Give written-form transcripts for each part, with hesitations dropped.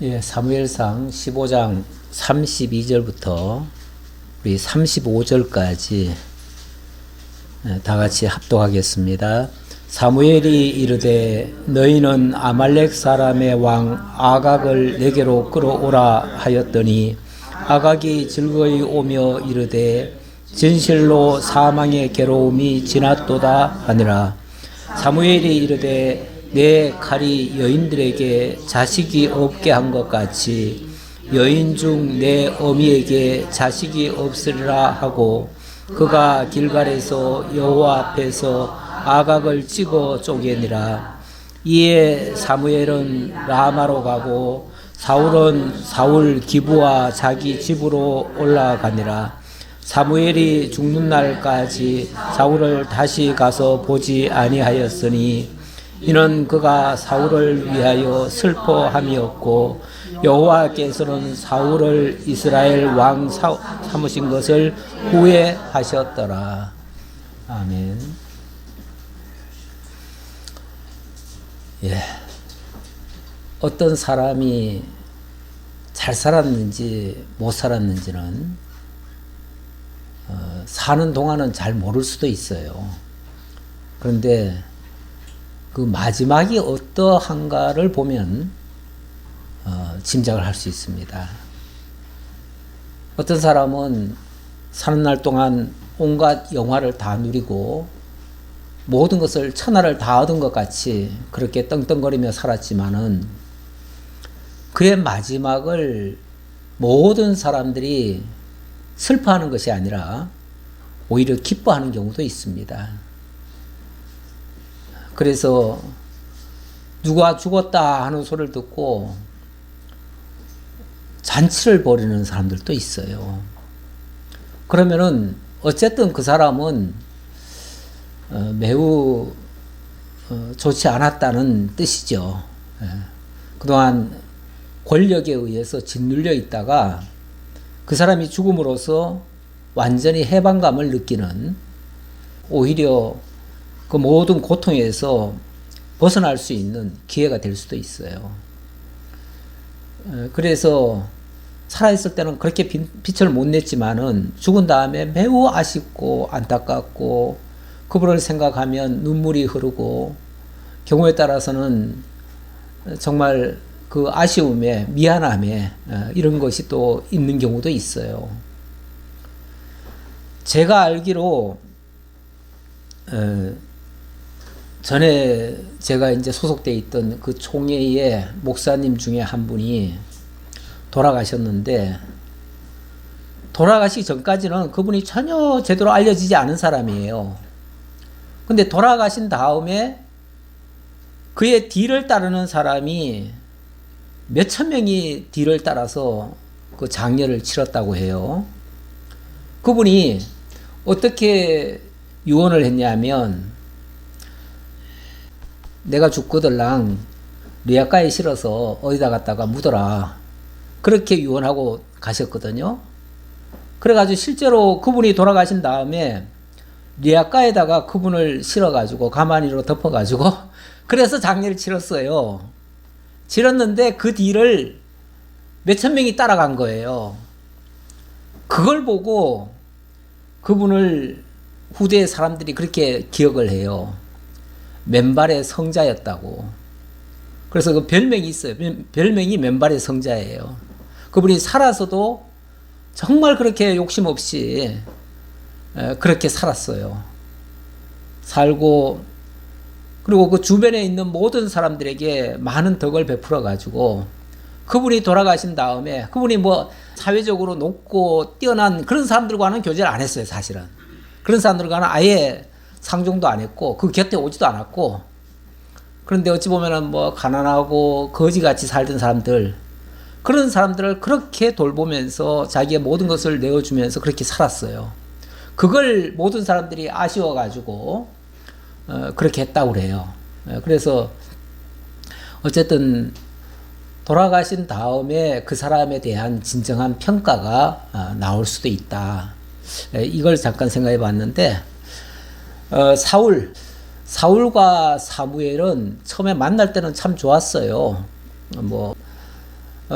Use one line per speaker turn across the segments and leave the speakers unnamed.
예, 사무엘상 15장 32절부터 우리 35절까지 다 같이 합독하겠습니다. 사무엘이 이르되 너희는 아말렉 사람의 왕 아각을 내게로 끌어오라 하였더니 아각이 즐거이 오며 이르되 진실로 사망의 괴로움이 지났도다 하니라. 사무엘이 이르되 내 칼이 여인들에게 자식이 없게 한 것 같이 여인 중 내 어미에게 자식이 없으리라 하고 그가 길갈에서 여호와 앞에서 아각을 찍어 쪼개니라. 이에 사무엘은 라마로 가고 사울은 사울 기브와 자기 집으로 올라가니라. 사무엘이 죽는 날까지 사울을 다시 가서 보지 아니하였으니 이는 그가 사울을 위하여 슬퍼함이었고 여호와께서는 사울을 이스라엘 왕 삼으신 것을 후회하셨더라. 아멘. 예. 어떤 사람이 잘 살았는지 못 살았는지는 사는 동안은 잘 모를 수도 있어요. 그런데 그 마지막이 어떠한가를 보면 짐작을 할 수 있습니다. 어떤 사람은 사는 날 동안 온갖 영화를 다 누리고 모든 것을 천하를 다 얻은 것 같이 그렇게 떵떵거리며 살았지만은 그의 마지막을 모든 사람들이 슬퍼하는 것이 아니라 오히려 기뻐하는 경우도 있습니다. 그래서 누가 죽었다 하는 소리를 듣고 잔치를 벌이는 사람들도 있어요. 그러면은 어쨌든 그 사람은 매우 좋지 않았다는 뜻이죠. 그동안 권력에 의해서 짓눌려 있다가 그 사람이 죽음으로써 완전히 해방감을 느끼는, 오히려 그 모든 고통에서 벗어날 수 있는 기회가 될 수도 있어요. 그래서 살아있을 때는 그렇게 빛을 못 냈지만은 죽은 다음에 매우 아쉽고 안타깝고 그분을 생각하면 눈물이 흐르고 경우에 따라서는 정말 그 아쉬움에 미안함에 이런 것이 또 있는 경우도 있어요. 제가 알기로 전에 제가 이제 소속돼 있던 그 총회의 목사님 중에 한 분이 돌아가셨는데, 돌아가시기 전까지는 그분이 전혀 제대로 알려지지 않은 사람이에요. 근데 돌아가신 다음에 그의 뒤를 따르는 사람이 몇천 명이 뒤를 따라서 그 장례를 치렀다고 해요. 그분이 어떻게 유언을 했냐면, 내가 죽거들랑 리아가에 실어서 어디다 갖다가 묻어라, 그렇게 유언하고 가셨거든요. 그래가지고 실제로 그분이 돌아가신 다음에 리아가에다가 그분을 실어가지고 가마니로 덮어가지고 그래서 장례를 치렀어요. 치렀는데 그 뒤를 몇천 명이 따라간 거예요. 그걸 보고 그분을 후대 사람들이 그렇게 기억을 해요. 맨발의 성자였다고. 그래서 그 별명이 있어요. 별명이 맨발의 성자예요. 그분이 살아서도 정말 그렇게 욕심 없이 그렇게 살았어요. 살고, 그리고 그 주변에 있는 모든 사람들에게 많은 덕을 베풀어 가지고 그분이 돌아가신 다음에 그분이 뭐 사회적으로 높고 뛰어난 그런 사람들과는 교제를 안 했어요, 사실은. 그런 사람들과는 아예 상종도 안 했고 그 곁에 오지도 않았고, 그런데 어찌 보면은 뭐 가난하고 거지같이 살던 사람들, 그런 사람들을 그렇게 돌보면서 자기의 모든 것을 내어주면서 그렇게 살았어요. 그걸 모든 사람들이 아쉬워가지고 그렇게 했다고 그래요. 그래서 어쨌든 돌아가신 다음에 그 사람에 대한 진정한 평가가 나올 수도 있다. 이걸 잠깐 생각해 봤는데, 사울과 사무엘은 처음에 만날 때는 참 좋았어요.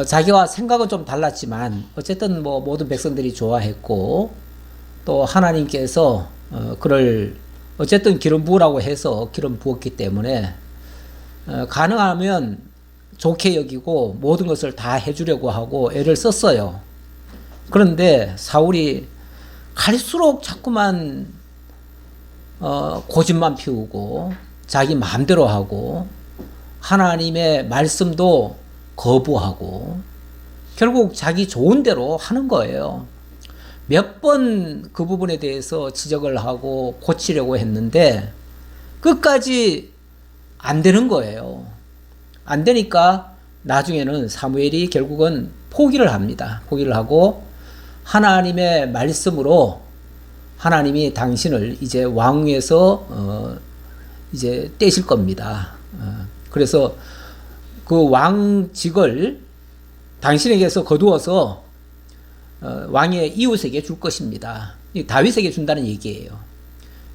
자기와 생각은 좀 달랐지만 어쨌든 뭐 모든 백성들이 좋아했고 또 하나님께서 그를 어쨌든 기름 부으라고 해서 기름 부었기 때문에 가능하면 좋게 여기고 모든 것을 다 해주려고 하고 애를 썼어요. 그런데 사울이 갈수록 자꾸만 고집만 피우고 자기 마음대로 하고 하나님의 말씀도 거부하고 결국 자기 좋은 대로 하는 거예요. 몇 번 그 부분에 대해서 지적을 하고 고치려고 했는데 끝까지 안 되는 거예요. 안 되니까 나중에는 사무엘이 결국은 포기를 합니다. 포기를 하고 하나님의 말씀으로 하나님이 당신을 이제 왕위에서 이제 떼실 겁니다. 그래서 그 왕직을 당신에게서 거두어서 왕의 이웃에게 줄 것입니다. 다윗에게 준다는 얘기예요.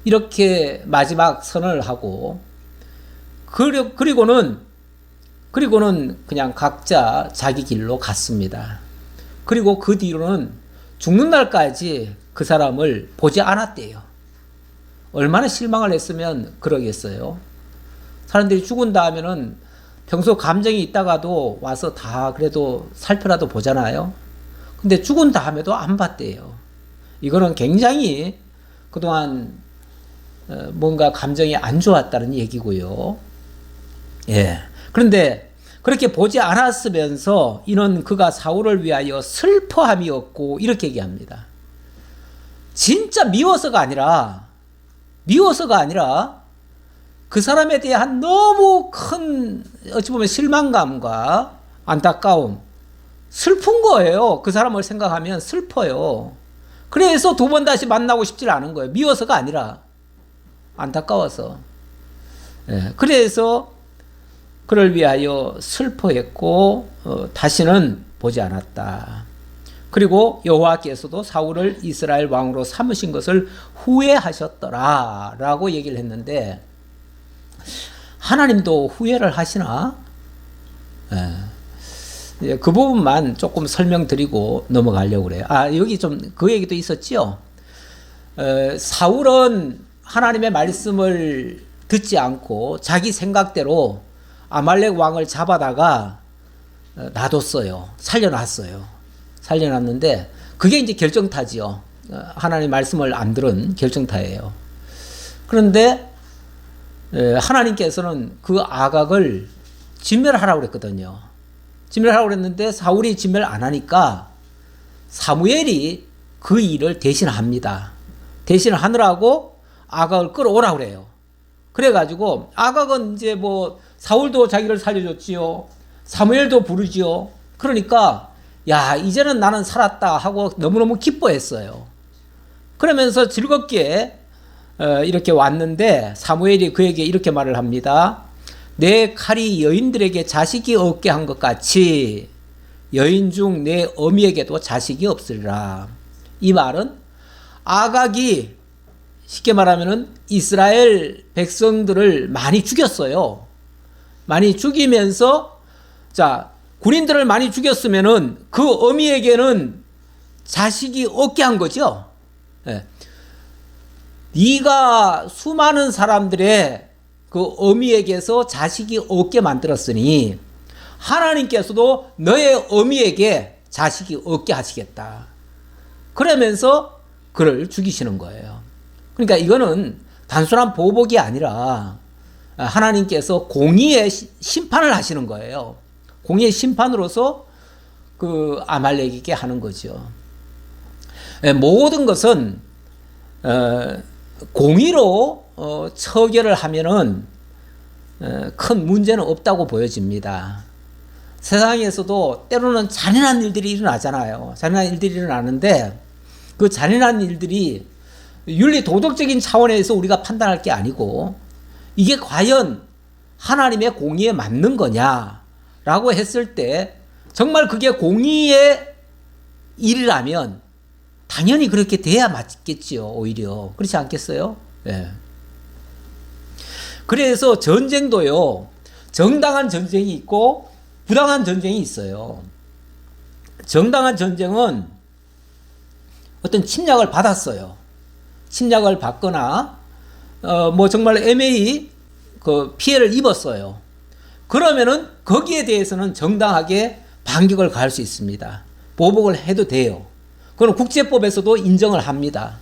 이렇게 마지막 선언을 하고 그리고는 그냥 각자 자기 길로 갔습니다. 그리고 그 뒤로는 죽는 날까지 그 사람을 보지 않았대요. 얼마나 실망을 했으면 그러겠어요. 사람들이 죽은 다음에는 평소 감정이 있다가도 와서 다 그래도 살펴라도 보잖아요. 근데 죽은 다음에도 안 봤대요. 이거는 굉장히 그동안 뭔가 감정이 안 좋았다는 얘기고요. 예. 그런데 그렇게 보지 않았으면서 이는 그가 사울을 위하여 슬퍼함이었고 이렇게 얘기합니다. 진짜 미워서가 아니라 그 사람에 대한 너무 큰 어찌 보면 실망감과 안타까움, 슬픈 거예요. 그 사람을 생각하면 슬퍼요. 그래서 두 번 다시 만나고 싶지 않은 거예요. 미워서가 아니라 안타까워서. 예, 그래서 그를 위하여 슬퍼했고 다시는 보지 않았다. 그리고 여호와께서도 사울을 이스라엘 왕으로 삼으신 것을 후회하셨더라 라고 얘기를 했는데 하나님도 후회를 하시나? 예. 그 부분만 조금 설명드리고 넘어가려고 그래요. 여기 좀 그 얘기도 있었죠. 사울은 하나님의 말씀을 듣지 않고 자기 생각대로 아말렉 왕을 잡아다가 놔뒀어요. 살려놨는데 그게 이제 결정타지요. 하나님의 말씀을 안 들은 결정타예요. 그런데 하나님께서는 그 아각을 진멸하라고 그랬거든요. 진멸하라고 그랬는데 사울이 진멸 안 하니까 사무엘이 그 일을 대신합니다. 대신하느라고 아각을 끌어오라고 그래요. 그래가지고 아각은 이제 뭐 사울도 자기를 살려줬지요. 사무엘도 부르지요. 그러니까 야 이제는 나는 살았다 하고 너무너무 기뻐했어요. 그러면서 즐겁게 이렇게 왔는데 사무엘이 그에게 이렇게 말을 합니다. 내 칼이 여인들에게 자식이 없게 한 것 같이 여인 중 내 어미에게도 자식이 없으리라. 이 말은 아각이 쉽게 말하면은 이스라엘 백성들을 많이 죽였어요. 많이 죽이면서 군인들을 많이 죽였으면은 그 어미에게는 자식이 없게 한 거죠. 네. 네가 수많은 사람들의 그 어미에게서 자식이 없게 만들었으니 하나님께서도 너의 어미에게 자식이 없게 하시겠다. 그러면서 그를 죽이시는 거예요. 그러니까 이거는 단순한 보복이 아니라 하나님께서 공의의 심판을 하시는 거예요. 공의의 심판으로서 그 아말렉에게 하는 거죠. 모든 것은 공의로 처결을 하면은 큰 문제는 없다고 보여집니다. 세상에서도 때로는 잔인한 일들이 일어나잖아요. 잔인한 일들이 일어나는데 그 잔인한 일들이 윤리 도덕적인 차원에서 우리가 판단할 게 아니고 이게 과연 하나님의 공의에 맞는 거냐라고 했을 때 정말 그게 공의의 일이라면 당연히 그렇게 돼야 맞겠지요. 오히려 그렇지 않겠어요? 네. 그래서 전쟁도요 정당한 전쟁이 있고 부당한 전쟁이 있어요. 정당한 전쟁은 어떤 침략을 받았어요. 침략을 받거나 뭐 정말 애매히 그 피해를 입었어요. 그러면은 거기에 대해서는 정당하게 반격을 가할 수 있습니다. 보복을 해도 돼요. 그건 국제법에서도 인정을 합니다.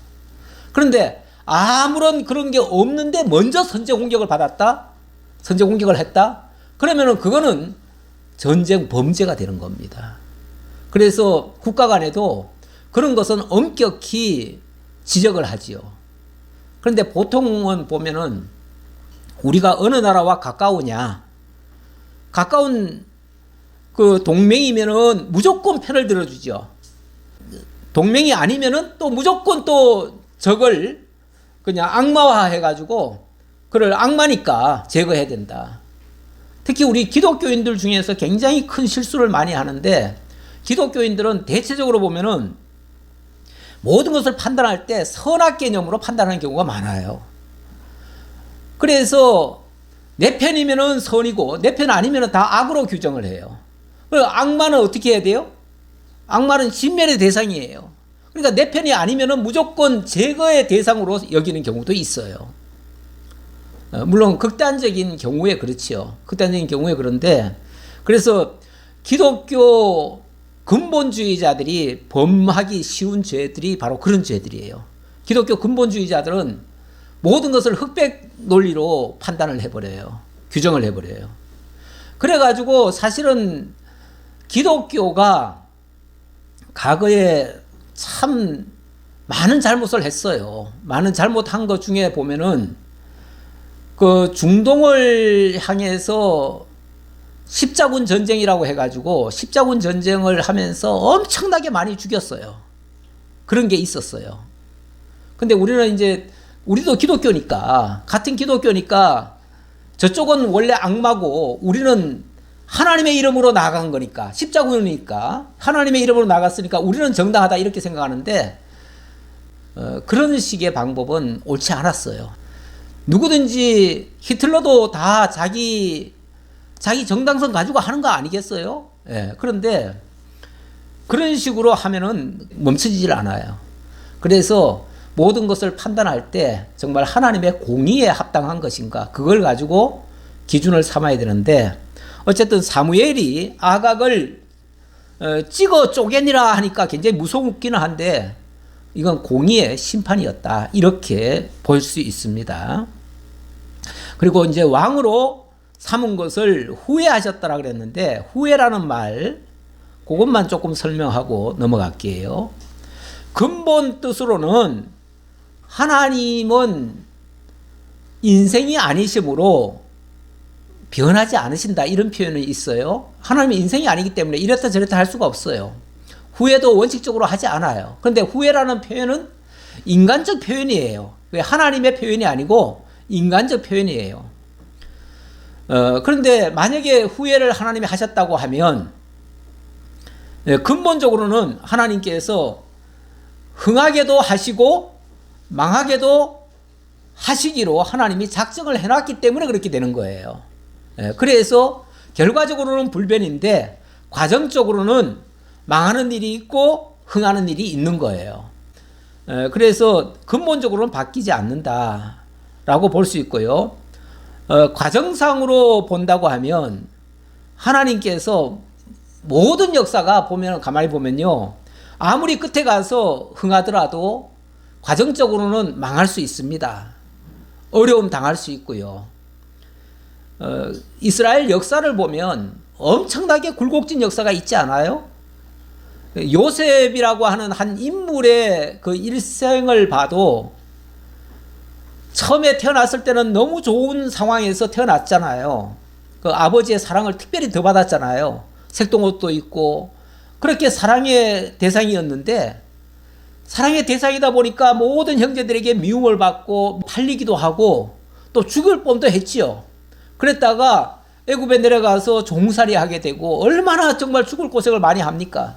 그런데 아무런 그런 게 없는데 먼저 선제 공격을 받았다? 선제 공격을 했다? 그러면은 그거는 전쟁 범죄가 되는 겁니다. 그래서 국가 간에도 그런 것은 엄격히 지적을 하지요. 그런데 보통은 보면은 우리가 어느 나라와 가까우냐, 가까운 그 동맹이면은 무조건 편을 들어주죠. 동맹이 아니면은 또 무조건 또 적을 그냥 악마화 해가지고 그를 악마니까 제거해야 된다. 특히 우리 기독교인들 중에서 굉장히 큰 실수를 많이 하는데, 기독교인들은 대체적으로 보면은 모든 것을 판단할 때 선악 개념으로 판단하는 경우가 많아요. 그래서 내 편이면은 선이고 내 편 아니면은 다 악으로 규정을 해요. 그리고 악마는 어떻게 해야 돼요? 악마는 진멸의 대상이에요. 그러니까 내 편이 아니면은 무조건 제거의 대상으로 여기는 경우도 있어요. 물론 극단적인 경우에 그렇지요. 극단적인 경우에 그런데, 그래서 기독교 근본주의자들이 범하기 쉬운 죄들이 바로 그런 죄들이에요. 기독교 근본주의자들은 모든 것을 흑백 논리로 판단을 해버려요. 규정을 해버려요. 그래가지고 사실은 기독교가 과거에 참 많은 잘못을 했어요. 많은 잘못한 것 중에 보면은 그 중동을 향해서 십자군 전쟁이라고 해가지고 십자군 전쟁을 하면서 엄청나게 많이 죽였어요. 그런 게 있었어요. 근데 우리는 이제 우리도 기독교니까, 같은 기독교니까 저쪽은 원래 악마고 우리는 하나님의 이름으로 나아간 거니까, 십자군이니까 하나님의 이름으로 나갔으니까 우리는 정당하다 이렇게 생각하는데, 그런 식의 방법은 옳지 않았어요. 누구든지 히틀러도 다 자기 정당성 가지고 하는 거 아니겠어요? 예, 그런데 그런 식으로 하면은 멈춰지질 않아요. 그래서 모든 것을 판단할 때 정말 하나님의 공의에 합당한 것인가, 그걸 가지고 기준을 삼아야 되는데, 어쨌든 사무엘이 아각을 찍어 쪼개니라 하니까 굉장히 무섭기는 한데 이건 공의의 심판이었다, 이렇게 볼 수 있습니다. 그리고 이제 왕으로 삼은 것을 후회하셨다라 그랬는데, 후회라는 말 그것만 조금 설명하고 넘어갈게요. 근본 뜻으로는 하나님은 인생이 아니시므로 변하지 않으신다, 이런 표현이 있어요. 하나님은 인생이 아니기 때문에 이랬다 저랬다 할 수가 없어요. 후회도 원칙적으로 하지 않아요. 그런데 후회라는 표현은 인간적 표현이에요. 왜? 하나님의 표현이 아니고 인간적 표현이에요. 그런데 만약에 후회를 하나님이 하셨다고 하면 근본적으로는 하나님께서 흥하게도 하시고 망하게도 하시기로 하나님이 작정을 해놨기 때문에 그렇게 되는 거예요. 그래서 결과적으로는 불변인데 과정적으로는 망하는 일이 있고 흥하는 일이 있는 거예요. 그래서 근본적으로는 바뀌지 않는다라고 볼 수 있고요. 과정상으로 본다고 하면 하나님께서 모든 역사가 보면, 가만히 보면요, 아무리 끝에 가서 흥하더라도 과정적으로는 망할 수 있습니다. 어려움 당할 수 있고요. 이스라엘 역사를 보면 엄청나게 굴곡진 역사가 있지 않아요? 요셉이라고 하는 한 인물의 그 일생을 봐도 처음에 태어났을 때는 너무 좋은 상황에서 태어났잖아요. 그 아버지의 사랑을 특별히 더 받았잖아요. 색동옷도 있고 그렇게 사랑의 대상이었는데, 사랑의 대상이다 보니까 모든 형제들에게 미움을 받고 팔리기도 하고 또 죽을 뻔도 했지요. 그랬다가 애굽에 내려가서 종살이 하게 되고 얼마나 정말 죽을 고생을 많이 합니까?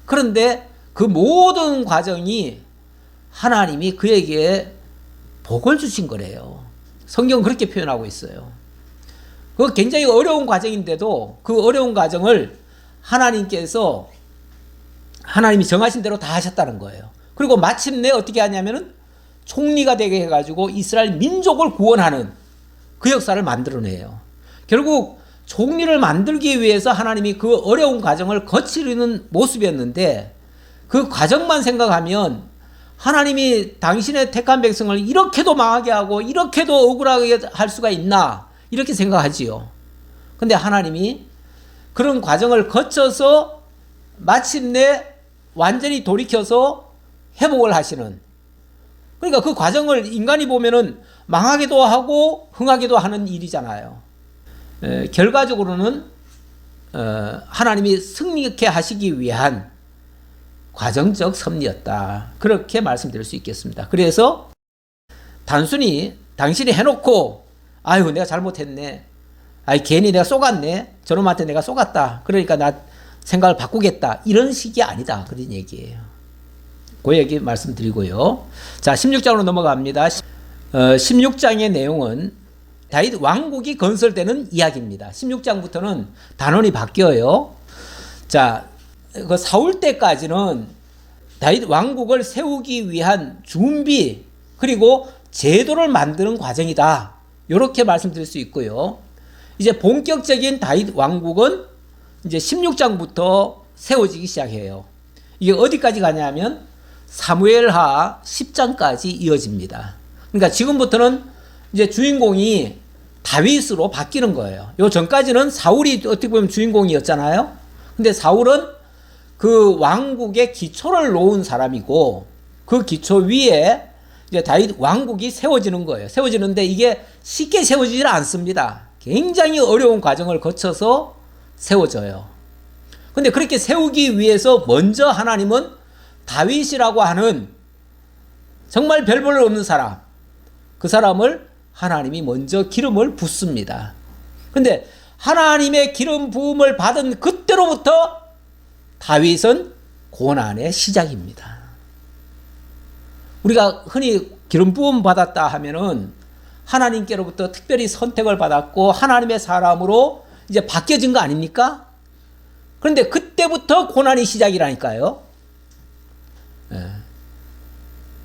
그런데 그 모든 과정이 하나님이 그에게 복을 주신 거래요. 성경은 그렇게 표현하고 있어요. 그 굉장히 어려운 과정인데도 그 어려운 과정을 하나님께서 하나님이 정하신 대로 다 하셨다는 거예요. 그리고 마침내 어떻게 하냐면은 총리가 되게 해가지고 이스라엘 민족을 구원하는 그 역사를 만들어내요. 결국 총리를 만들기 위해서 하나님이 그 어려운 과정을 거치는 모습이었는데, 그 과정만 생각하면 하나님이 당신의 택한 백성을 이렇게도 망하게 하고 이렇게도 억울하게 할 수가 있나, 이렇게 생각하지요. 근데 하나님이 그런 과정을 거쳐서 마침내 완전히 돌이켜서 회복을 하시는, 그러니까 그 과정을 인간이 보면은 망하기도 하고 흥하기도 하는 일이잖아요. 결과적으로는 하나님이 승리케 하시기 위한 과정적 섭리였다, 그렇게 말씀드릴 수 있겠습니다. 그래서 단순히 당신이 해놓고 아유 내가 잘못했네, 아이 괜히 내가 속았네, 저놈한테 내가 속았다, 그러니까 나 생각을 바꾸겠다, 이런 식이 아니다, 그런 얘기예요. 그 얘기 말씀드리고요. 자, 16장으로 넘어갑니다. 16장의 내용은 다윗 왕국이 건설되는 이야기입니다. 16장부터는 단원이 바뀌어요. 자, 그 사울 때까지는 다윗 왕국을 세우기 위한 준비, 그리고 제도를 만드는 과정이다, 이렇게 말씀드릴 수 있고요. 이제 본격적인 다윗 왕국은 이제 16장부터 세워지기 시작해요. 이게 어디까지 가냐면 사무엘하 10장까지 이어집니다. 그러니까 지금부터는 이제 주인공이 다윗으로 바뀌는 거예요. 요 전까지는 사울이 어떻게 보면 주인공이었잖아요. 근데 사울은 그 왕국의 기초를 놓은 사람이고, 그 기초 위에 이제 다윗 왕국이 세워지는 거예요. 세워지는데 이게 쉽게 세워지질 않습니다. 굉장히 어려운 과정을 거쳐서 세워져요. 근데 그렇게 세우기 위해서 먼저 하나님은 다윗이라고 하는 정말 별 볼 일 없는 사람, 그 사람을 하나님이 먼저 기름을 붓습니다. 근데 하나님의 기름 부음을 받은 그때로부터 다윗은 고난의 시작입니다. 우리가 흔히 기름 부음 받았다 하면은 하나님께로부터 특별히 선택을 받았고 하나님의 사람으로 이제 바뀌어진 거 아닙니까? 그런데 그때부터 고난이 시작이라니까요.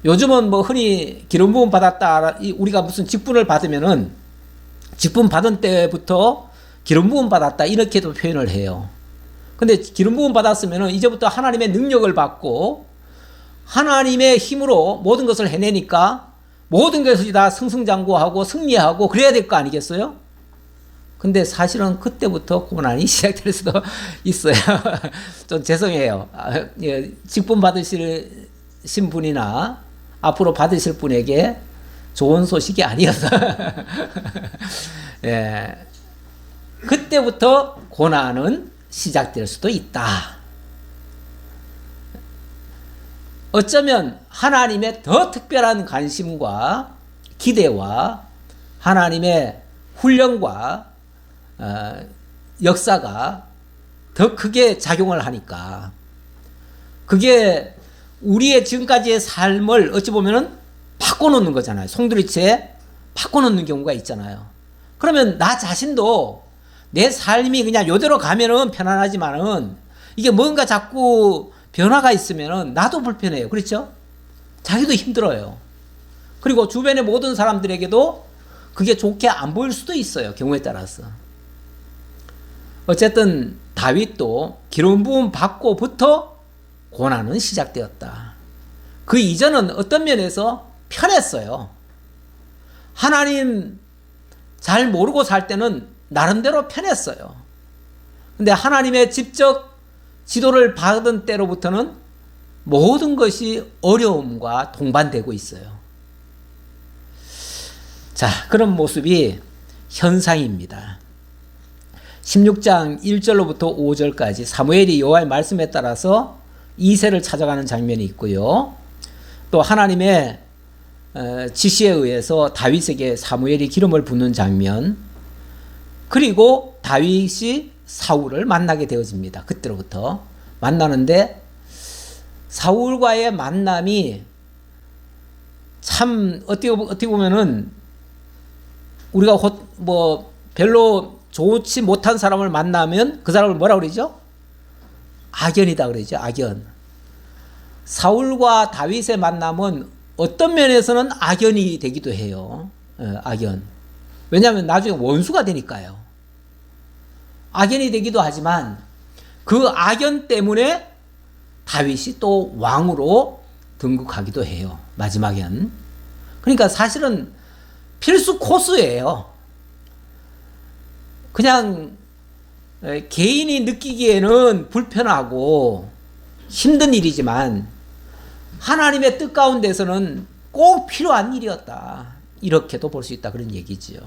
요즘은 뭐 흔히 기름 부음 받았다, 우리가 무슨 직분을 받으면은 직분 받은 때부터 기름 부음 받았다, 이렇게도 표현을 해요. 근데 기름 부음 받았으면은 이제부터 하나님의 능력을 받고 하나님의 힘으로 모든 것을 해내니까 모든 것이 다 승승장구하고 승리하고 그래야 될 거 아니겠어요? 근데 사실은 그때부터 고난이 시작될 수도 있어요. 좀 죄송해요. 직분 받으신 분이나 앞으로 받으실 분에게 좋은 소식이 아니어서 예, 그때부터 고난은 시작될 수도 있다. 어쩌면 하나님의 더 특별한 관심과 기대와 하나님의 훈련과 역사가 더 크게 작용을 하니까 그게 우리의 지금까지의 삶을 어찌 보면은 바꿔놓는 거잖아요. 송두리째 바꿔놓는 경우가 있잖아요. 그러면 나 자신도 내 삶이 그냥 요대로 가면은 편안하지만은 이게 뭔가 자꾸 변화가 있으면은 나도 불편해요. 그렇죠? 자기도 힘들어요. 그리고 주변의 모든 사람들에게도 그게 좋게 안 보일 수도 있어요. 경우에 따라서. 어쨌든 다윗도 기름 부음 받고부터 고난은 시작되었다. 그 이전은 어떤 면에서 편했어요. 하나님 잘 모르고 살 때는 나름대로 편했어요. 근데 하나님의 직접 지도를 받은 때로부터는 모든 것이 어려움과 동반되고 있어요. 자, 그런 모습이 현상입니다. 16장 1절로부터 5절까지 사무엘이 여호와의 말씀에 따라서 이새를 찾아가는 장면이 있고요. 또 하나님의 지시에 의해서 다윗에게 사무엘이 기름을 붓는 장면, 그리고 다윗이 사울을 만나게 되어집니다. 그때로부터 만나는데 사울과의 만남이 참 어떻게 보면은 우리가 뭐 별로 좋지 못한 사람을 만나면 그 사람을 뭐라 그러죠? 악연이다 그러죠. 악연. 사울과 다윗의 만남은 어떤 면에서는 악연이 되기도 해요. 악연. 왜냐하면 나중에 원수가 되니까요. 악연이 되기도 하지만 그 악연 때문에 다윗이 또 왕으로 등극하기도 해요. 마지막엔. 그러니까 사실은 필수 코스예요. 그냥 개인이 느끼기에는 불편하고 힘든 일이지만 하나님의 뜻 가운데서는 꼭 필요한 일이었다. 이렇게도 볼 수 있다. 그런 얘기지요.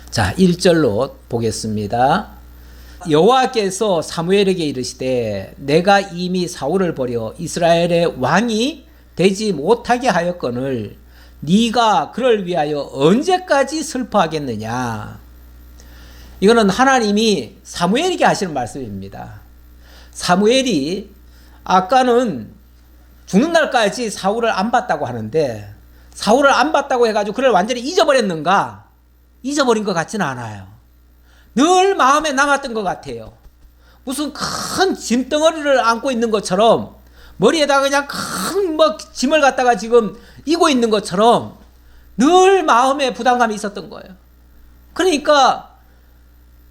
자, 1절로 보겠습니다. 여호와께서 사무엘에게 이르시되 내가 이미 사울을 버려 이스라엘의 왕이 되지 못하게 하였거늘 네가 그를 위하여 언제까지 슬퍼하겠느냐. 이거는 하나님이 사무엘에게 하시는 말씀입니다. 사무엘이 아까는 죽는 날까지 사울을 안 봤다고 하는데 사울을 안 봤다고 해가지고 그를 완전히 잊어버렸는가? 잊어버린 것 같지는 않아요. 늘 마음에 남았던 것 같아요. 무슨 큰 짐덩어리를 안고 있는 것처럼 머리에다가 그냥 큰 뭐 짐을 갖다가 지금 이고 있는 것처럼 늘 마음에 부담감이 있었던 거예요. 그러니까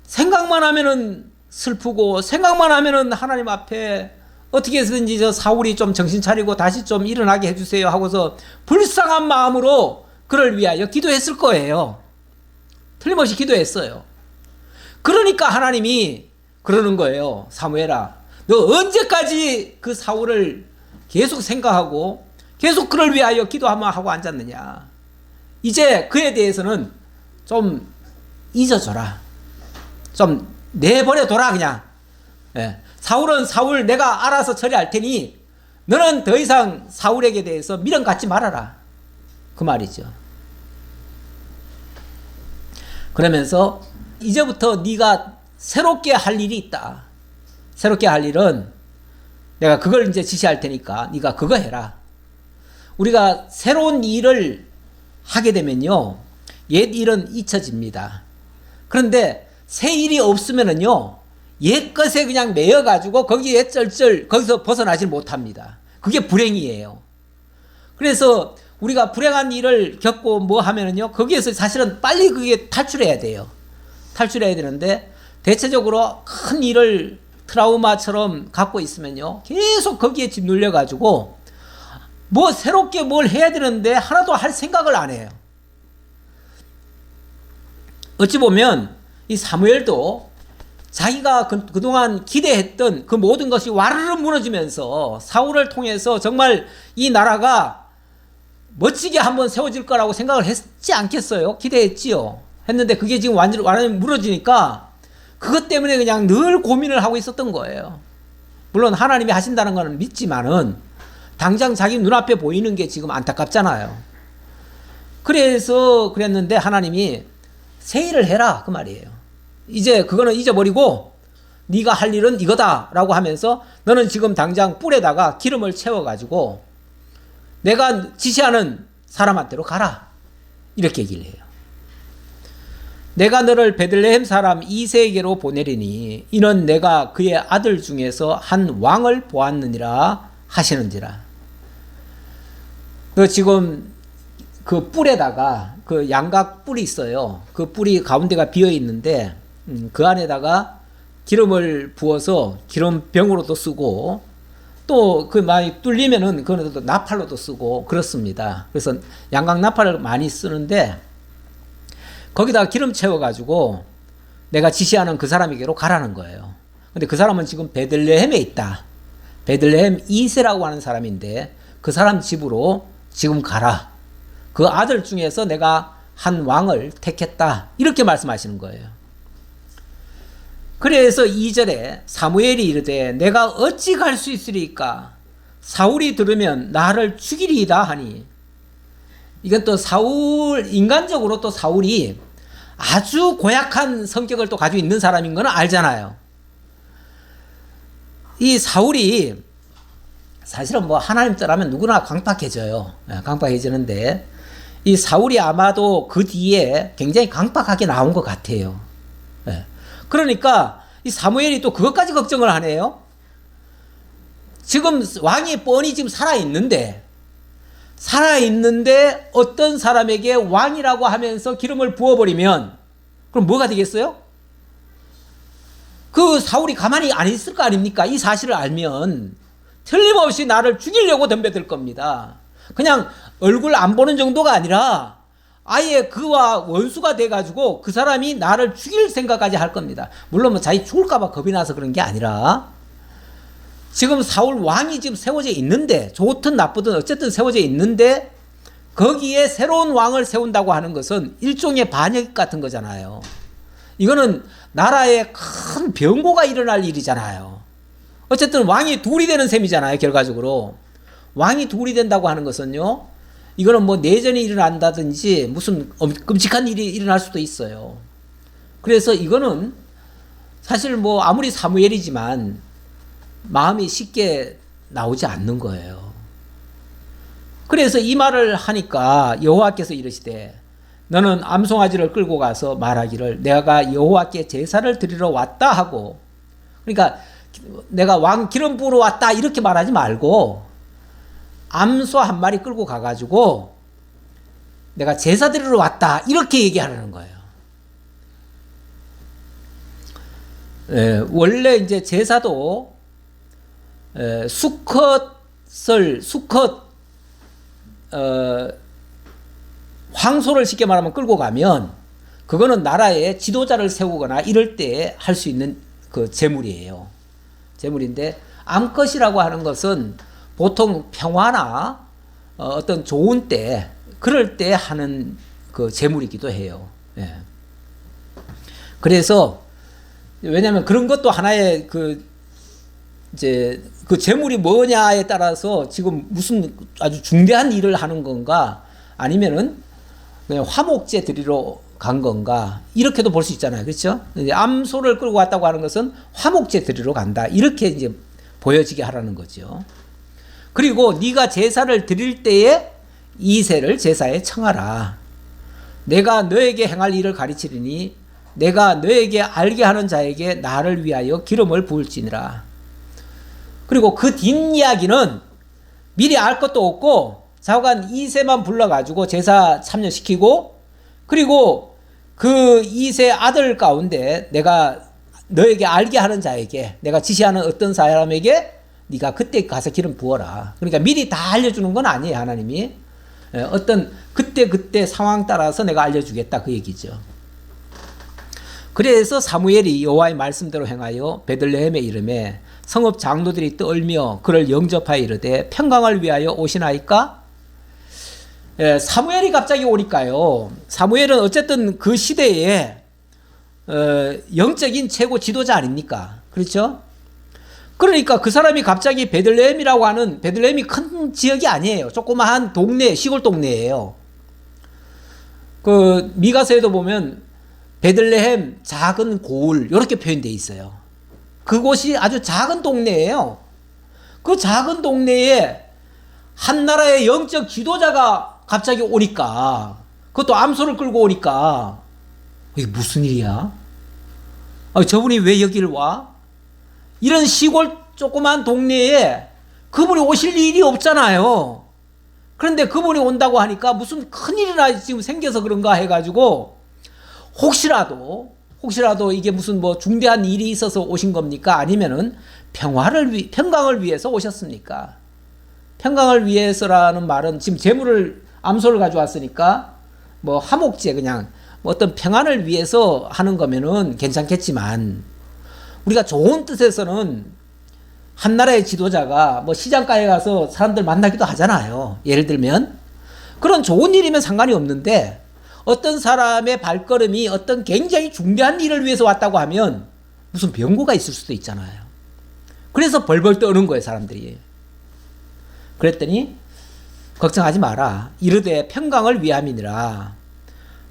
생각만 하면은 슬프고 생각만 하면은 하나님 앞에 어떻게 해서든지 저 사울이 좀 정신 차리고 다시 좀 일어나게 해주세요 하고서 불쌍한 마음으로 그를 위하여 기도했을 거예요. 틀림없이 기도했어요. 그러니까 하나님이 그러는 거예요. 사무엘아, 너 언제까지 그 사울을 계속 생각하고 계속 그를 위하여 기도하면 하고 앉았느냐. 이제 그에 대해서는 좀 잊어줘라. 좀 내버려둬라 그냥. 사울은 사울 내가 알아서 처리할 테니 너는 더 이상 사울에게 대해서 미련 갖지 말아라. 그 말이죠. 그러면서 이제부터 네가 새롭게 할 일이 있다. 새롭게 할 일은 내가 그걸 이제 지시할 테니까 네가 그거 해라. 우리가 새로운 일을 하게 되면요, 옛 일은 잊혀집니다. 그런데 새 일이 없으면은요, 옛 것에 그냥 매여가지고 거기에 쩔쩔 거기서 벗어나질 못합니다. 그게 불행이에요. 그래서 우리가 불행한 일을 겪고 뭐 하면은요, 거기에서 사실은 빨리 그게 탈출해야 돼요. 탈출해야 되는데 대체적으로 큰 일을 트라우마처럼 갖고 있으면요, 계속 거기에 짓눌려가지고 뭐 새롭게 뭘 해야 되는데 하나도 할 생각을 안 해요. 어찌 보면 이 사무엘도 자기가 그동안 기대했던 그 모든 것이 와르르 무너지면서 사울을 통해서 정말 이 나라가 멋지게 한번 세워질 거라고 생각을 했지 않겠어요? 기대했지요. 했는데 그게 지금 완전히 무너지니까 그것 때문에 그냥 늘 고민을 하고 있었던 거예요. 물론 하나님이 하신다는 거는 믿지만은 당장 자기 눈앞에 보이는 게 지금 안타깝잖아요. 그래서 그랬는데 하나님이 새 일을 해라 그 말이에요. 이제 그거는 잊어버리고 네가 할 일은 이거다 라고 하면서 너는 지금 당장 뿔에다가 기름을 채워가지고 내가 지시하는 사람한테로 가라. 이렇게 얘기를 해요. 내가 너를 베들레헴 사람 이새에게로 보내리니 이는 내가 그의 아들 중에서 한 왕을 보았느니라 하시는지라. 너 지금 그 뿔에다가 그 양각 뿔이 있어요. 그 뿔이 가운데가 비어 있는데 그 안에다가 기름을 부어서 기름병으로도 쓰고 또 그 많이 뚫리면은 그거는 또 나팔로도 쓰고 그렇습니다. 그래서 양각 나팔을 많이 쓰는데 거기다가 기름 채워가지고 내가 지시하는 그 사람에게로 가라는 거예요. 근데 그 사람은 지금 베들레헴에 있다. 베들레헴 이새라고 하는 사람인데 그 사람 집으로 지금 가라. 그 아들 중에서 내가 한 왕을 택했다. 이렇게 말씀하시는 거예요. 그래서 2절에 사무엘이 이르되 내가 어찌 갈 수 있으리까? 사울이 들으면 나를 죽이리이다 하니. 이건 또 인간적으로 또 사울이 아주 고약한 성격을 또 가지고 있는 사람인 건 알잖아요. 이 사울이 사실은 뭐 하나님 뜻하면 누구나 강팍해져요. 강팍해지는데 이 사울이 아마도 그 뒤에 굉장히 강팍하게 나온 것 같아요. 그러니까 이 사무엘이 또 그것까지 걱정을 하네요. 지금 왕이 뻔히 지금 살아있는데 어떤 사람에게 왕이라고 하면서 기름을 부어버리면 그럼 뭐가 되겠어요? 그 사울이 가만히 안 있을 거 아닙니까? 이 사실을 알면 틀림없이 나를 죽이려고 덤벼들 겁니다. 그냥 얼굴 안 보는 정도가 아니라 아예 그와 원수가 돼가지고 그 사람이 나를 죽일 생각까지 할 겁니다. 물론 뭐 자기 죽을까봐 겁이 나서 그런 게 아니라 지금 사울 왕이 지금 세워져 있는데, 좋든 나쁘든 어쨌든 세워져 있는데 거기에 새로운 왕을 세운다고 하는 것은 일종의 반역 같은 거잖아요. 이거는 나라에 큰 변고가 일어날 일이잖아요. 어쨌든 왕이 둘이 되는 셈이잖아요. 결과적으로 왕이 둘이 된다고 하는 것은요, 이거는 뭐 내전이 일어난다든지 무슨 끔찍한 일이 일어날 수도 있어요. 그래서 이거는 사실 뭐 아무리 사무엘이지만 마음이 쉽게 나오지 않는 거예요. 그래서 이 말을 하니까 여호와께서 이르시되 너는 암송아지를 끌고 가서 말하기를 내가 여호와께 제사를 드리러 왔다 하고, 그러니까 내가 왕 기름 부으러 왔다 이렇게 말하지 말고 암소 한 마리 끌고 가가지고 내가 제사 드리러 왔다 이렇게 얘기하라는 거예요. 원래 이제 제사도 수컷 황소를 쉽게 말하면 끌고 가면 그거는 나라에 지도자를 세우거나 이럴 때 할 수 있는 그 제물이에요. 제물인데 암컷이라고 하는 것은 보통 평화나 어떤 좋은 때 그럴 때 하는 그 제물이기도 해요. 예. 그래서 왜냐하면 그런 것도 하나의 이제 그 제물이 뭐냐에 따라서 지금 무슨 아주 중대한 일을 하는 건가 아니면은 그냥 화목제 드리러 간 건가 이렇게도 볼 수 있잖아요. 그렇죠? 암소를 끌고 왔다고 하는 것은 화목제 드리러 간다 이렇게 이제 보여지게 하라는 거죠. 그리고 네가 제사를 드릴 때에 이새를 제사에 청하라. 내가 너에게 행할 일을 가르치리니 내가 너에게 알게 하는 자에게 나를 위하여 기름을 부을지니라. 그리고 그 뒷이야기는 미리 알 것도 없고 좌우간 이새만 불러가지고 제사 참여시키고, 그리고 그 이새 아들 가운데 내가 너에게 알게 하는 자에게, 내가 지시하는 어떤 사람에게 네가 그때 가서 기름 부어라. 그러니까 미리 다 알려주는 건 아니에요. 하나님이 어떤 그때 상황 따라서 내가 알려주겠다 그 얘기죠. 그래서 사무엘이 여호와의 말씀대로 행하여 베들레헴에 이르매 성읍 장로들이 떨며 그를 영접하여 이르되 평강을 위하여 오시나이까? 사무엘이 갑자기 오니까요. 사무엘은 어쨌든 그 시대에 영적인 최고 지도자 아닙니까? 그렇죠? 그러니까 그 사람이 갑자기 베들레헴이라고 하는, 베들레헴이 큰 지역이 아니에요. 조그마한 동네, 시골 동네예요. 그 미가서에도 보면 베들레헴 작은 고을 이렇게 표현되어 있어요. 그곳이 아주 작은 동네예요. 그 작은 동네에 한 나라의 영적 지도자가 갑자기 오니까, 그것도 암소를 끌고 오니까 이게 무슨 일이야? 저분이 왜 여기를 와? 이런 시골 조그만 동네에 그분이 오실 일이 없잖아요. 그런데 그분이 온다고 하니까 무슨 큰일이나 지금 생겨서 그런가 해가지고 혹시라도 이게 무슨 뭐 중대한 일이 있어서 오신 겁니까? 아니면은 평강을 위해서 오셨습니까? 평강을 위해서라는 말은 지금 재물을, 암소를 가져왔으니까 뭐 화목제, 그냥 뭐 어떤 평안을 위해서 하는 거면은 괜찮겠지만, 우리가 좋은 뜻에서는 한 나라의 지도자가 뭐 시장가에 가서 사람들 만나기도 하잖아요. 예를 들면 그런 좋은 일이면 상관이 없는데 어떤 사람의 발걸음이 어떤 굉장히 중대한 일을 위해서 왔다고 하면 무슨 변고가 있을 수도 있잖아요. 그래서 벌벌 떠는 거예요, 사람들이. 그랬더니 걱정하지 마라. 이르되 평강을 위함이니라.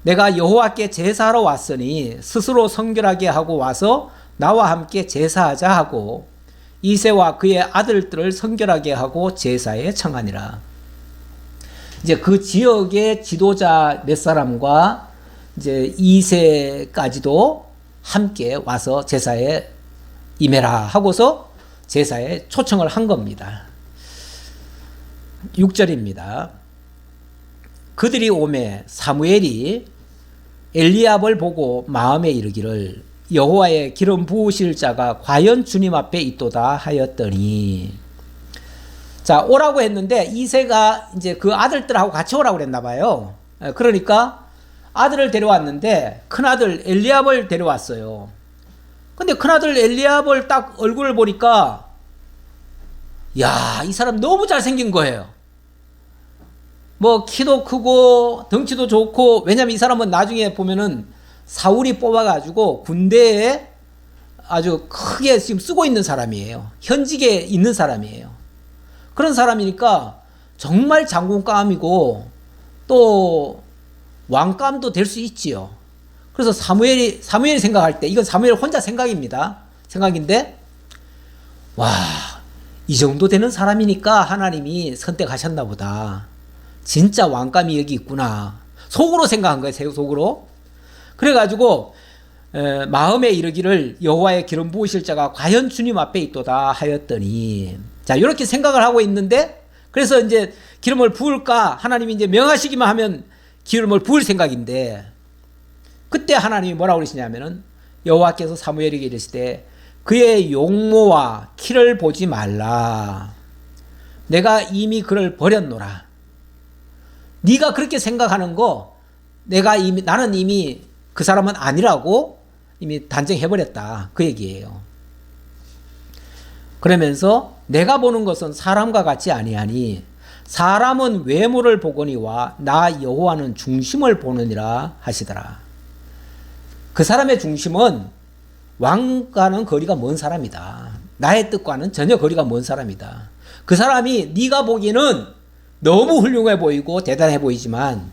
내가 여호와께 제사하러 왔으니 스스로 성결하게 하고 와서 나와 함께 제사하자 하고 이새와 그의 아들들을 성결하게 하고 제사에 청하니라. 이제 그 지역의 지도자 몇 사람과 이제 이새까지도 함께 와서 제사에 임해라 하고서 제사에 초청을 한 겁니다. 6절입니다. 그들이 오매 사무엘이 엘리압을 보고 마음에 이르기를 여호와의 기름 부으실 자가 과연 주님 앞에 있도다 하였더니, 자, 오라고 했는데 이새가 이제 그 아들들하고 같이 오라고 그랬나 봐요. 그러니까 아들을 데려왔는데 큰아들 엘리압을 데려왔어요. 근데 큰아들 엘리압을 딱 얼굴을 보니까 야, 이 사람 너무 잘생긴 거예요. 뭐 키도 크고 덩치도 좋고, 왜냐면 이 사람은 나중에 보면은 사울이 뽑아가지고 군대에 아주 크게 지금 쓰고 있는 사람이에요. 현직에 있는 사람이에요. 그런 사람이니까 정말 장군감이고 또 왕감도 될 수 있지요. 그래서 사무엘이 생각할 때, 이건 사무엘 혼자 생각인데, 와, 이 정도 되는 사람이니까 하나님이 선택하셨나 보다. 진짜 왕감이 여기 있구나. 속으로 생각한 거예요. 속으로. 그래가지고 마음에 이르기를 여호와의 기름 부으실 자가 과연 주님 앞에 있도다 하였더니, 자, 이렇게 생각을 하고 있는데, 그래서 이제 기름을 부을까 하나님이 이제 명하시기만 하면 기름을 부을 생각인데, 그때 하나님이 뭐라고 그러시냐면은 여호와께서 사무엘에게 이르시되 그의 용모와 키를 보지 말라. 내가 이미 그를 버렸노라. 네가 그렇게 생각하는 거 나는 이미 그 사람은 아니라고 이미 단정해버렸다. 그 얘기예요. 그러면서 내가 보는 것은 사람과 같지 아니하니 사람은 외모를 보거니와 나 여호와는 중심을 보느니라 하시더라. 그 사람의 중심은 왕과는 거리가 먼 사람이다. 나의 뜻과는 전혀 거리가 먼 사람이다. 그 사람이 네가 보기에는 너무 훌륭해 보이고 대단해 보이지만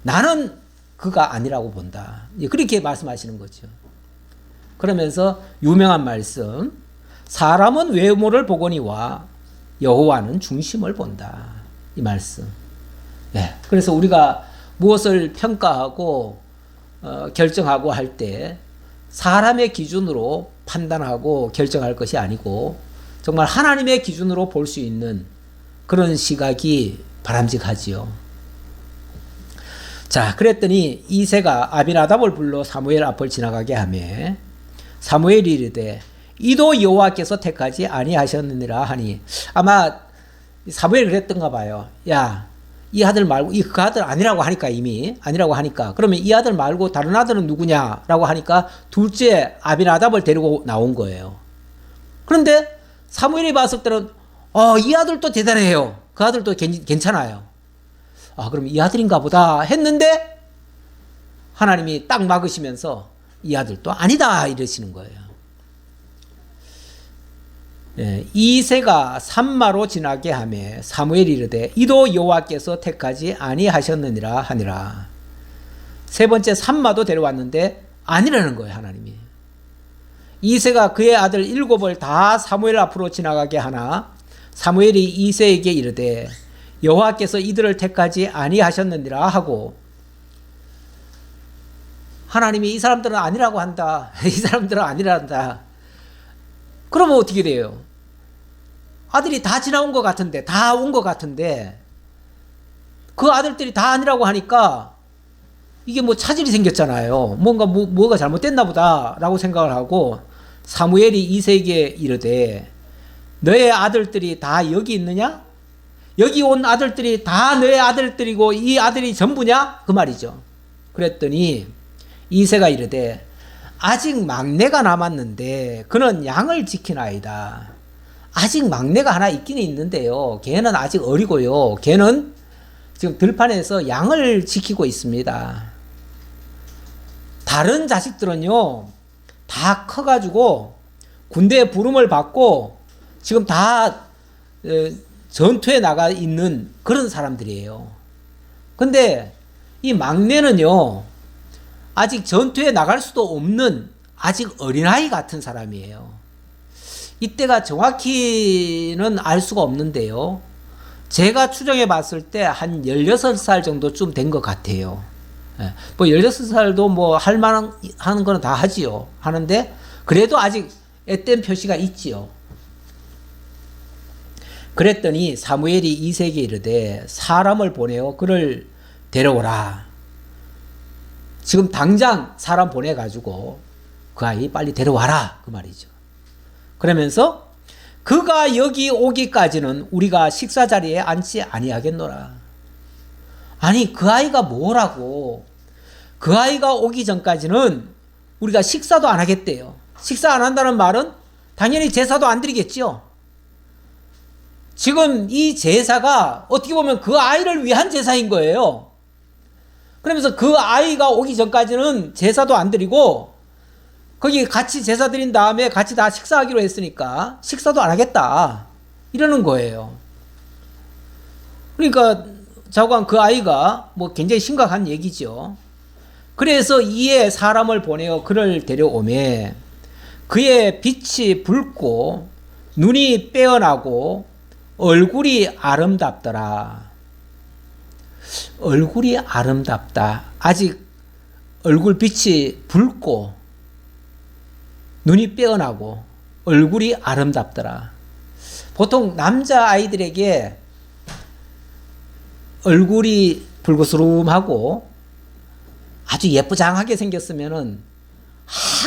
나는 그가 아니라고 본다. 그렇게 말씀하시는 거죠. 그러면서 유명한 말씀, 사람은 외모를 보거니와 여호와는 중심을 본다. 이 말씀. 네. 그래서 우리가 무엇을 평가하고 결정하고 할 때 사람의 기준으로 판단하고 결정할 것이 아니고 정말 하나님의 기준으로 볼 수 있는 그런 시각이 바람직하지요. 자, 그랬더니 이새가 아비나답을 불러 사무엘 앞을 지나가게 하매 사무엘이 이르되 이도 여호와께서 택하지 아니하셨느니라 하니, 아마 사무엘이 그랬던가 봐요. 야, 이 아들 말고, 그 아들 아니라고 하니까, 이미 아니라고 하니까, 그러면 이 아들 말고 다른 아들은 누구냐라고 하니까 둘째 아비나답을 데리고 나온 거예요. 그런데 사무엘이 봤을 때는 이 아들도 대단해요. 그 아들도 괜찮아요. 그럼 이 아들인가 보다 했는데 하나님이 딱 막으시면서 이 아들도 아니다 이러시는 거예요. 이새가 산마로 지나게 하매 사무엘이 이르되 이도 여호와께서 택하지 아니하셨느니라 하니라. 세 번째 산마도 데려왔는데 아니라는 거예요. 하나님이. 이새가 그의 아들 7을 다 사무엘 앞으로 지나가게 하나 사무엘이 이새에게 이르되 여호와께서 이들을 택하지 아니하셨느니라 하고, 하나님이 이 사람들은 아니라고 한다. 이 사람들은 아니란다. 그러면 어떻게 돼요? 아들이 다 지나온 것 같은데, 다 온 것 같은데, 그 아들들이 다 아니라고 하니까 이게 뭐 차질이 생겼잖아요. 뭐가 잘못됐나 보다라고 생각을 하고 사무엘이 이새에게 이르되 너의 아들들이 다 여기 있느냐? 여기 온 아들들이 다 너의 아들들이고 이 아들이 전부냐? 그 말이죠. 그랬더니 이새가 이르되 아직 막내가 남았는데 그는 양을 지키나이다. 아직 막내가 하나 있기는 있는데요. 걔는 아직 어리고요. 걔는 지금 들판에서 양을 지키고 있습니다. 다른 자식들은요, 다 커가지고 군대에 부름을 받고 지금 다 전투에 나가 있는 그런 사람들이에요. 근데 이 막내는요, 아직 전투에 나갈 수도 없는 아직 어린아이 같은 사람이에요. 이때가 정확히는 알 수가 없는데요. 제가 추정해 봤을 때 한 16살 정도쯤 된 것 같아요. 뭐 16살도 뭐 할 만한 하는 거는 다 하지요. 하는데 그래도 아직 앳된 표시가 있지요. 그랬더니 사무엘이 이새에게 이르되 사람을 보내어 그를 데려오라. 지금 당장 사람 보내가지고 그 아이 빨리 데려와라 그 말이죠. 그러면서 그가 여기 오기까지는 우리가 식사 자리에 앉지 아니하겠노라. 아니 그 아이가 뭐라고, 그 아이가 오기 전까지는 우리가 식사도 안 하겠대요. 식사 안 한다는 말은 당연히 제사도 안 드리겠죠. 지금 이 제사가 어떻게 보면 그 아이를 위한 제사인 거예요. 그러면서 그 아이가 오기 전까지는 제사도 안 드리고 거기 같이 제사 드린 다음에 같이 다 식사하기로 했으니까 식사도 안 하겠다 이러는 거예요. 그러니까 자관 그 아이가 뭐 굉장히 심각한 얘기죠. 그래서 이에 사람을 보내어 그를 데려오매 그의 빛이 붉고 눈이 빼어나고 얼굴이 아름답더라. 얼굴이 아름답다. 아직 얼굴 빛이 붉고 눈이 빼어나고 얼굴이 아름답더라. 보통 남자 아이들에게 얼굴이 붉으스름하고 아주 예쁘장하게 생겼으면은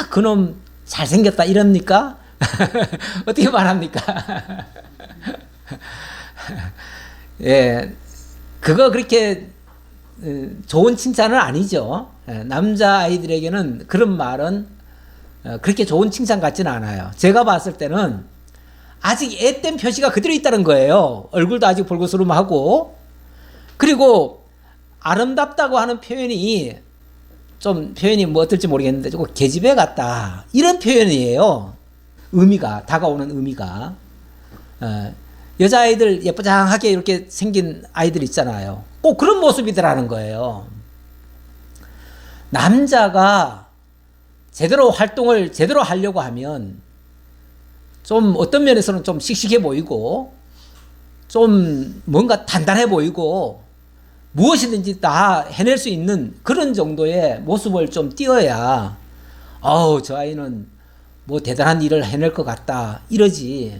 그놈 잘생겼다 이럽니까? 어떻게 말합니까? 예, 그거 그렇게 좋은 칭찬은 아니죠. 남자 아이들에게는 그런 말은 그렇게 좋은 칭찬 같지는 않아요. 제가 봤을 때는 아직 앳된 표시가 그대로 있다는 거예요. 얼굴도 아직 볼고스름하고, 그리고 아름답다고 하는 표현이 좀 표현이 뭐 어떨지 모르겠는데 조금 계집애 같다 이런 표현이에요. 의미가, 다가오는 의미가. 여자아이들 예쁘장하게 이렇게 생긴 아이들 있잖아요. 꼭 그런 모습이더라는 거예요. 남자가 제대로 활동을 제대로 하려고 하면 좀 어떤 면에서는 좀 씩씩해 보이고 좀 뭔가 단단해 보이고 무엇이든지 다 해낼 수 있는 그런 정도의 모습을 좀 띄어야 저 아이는 뭐 대단한 일을 해낼 것 같다 이러지.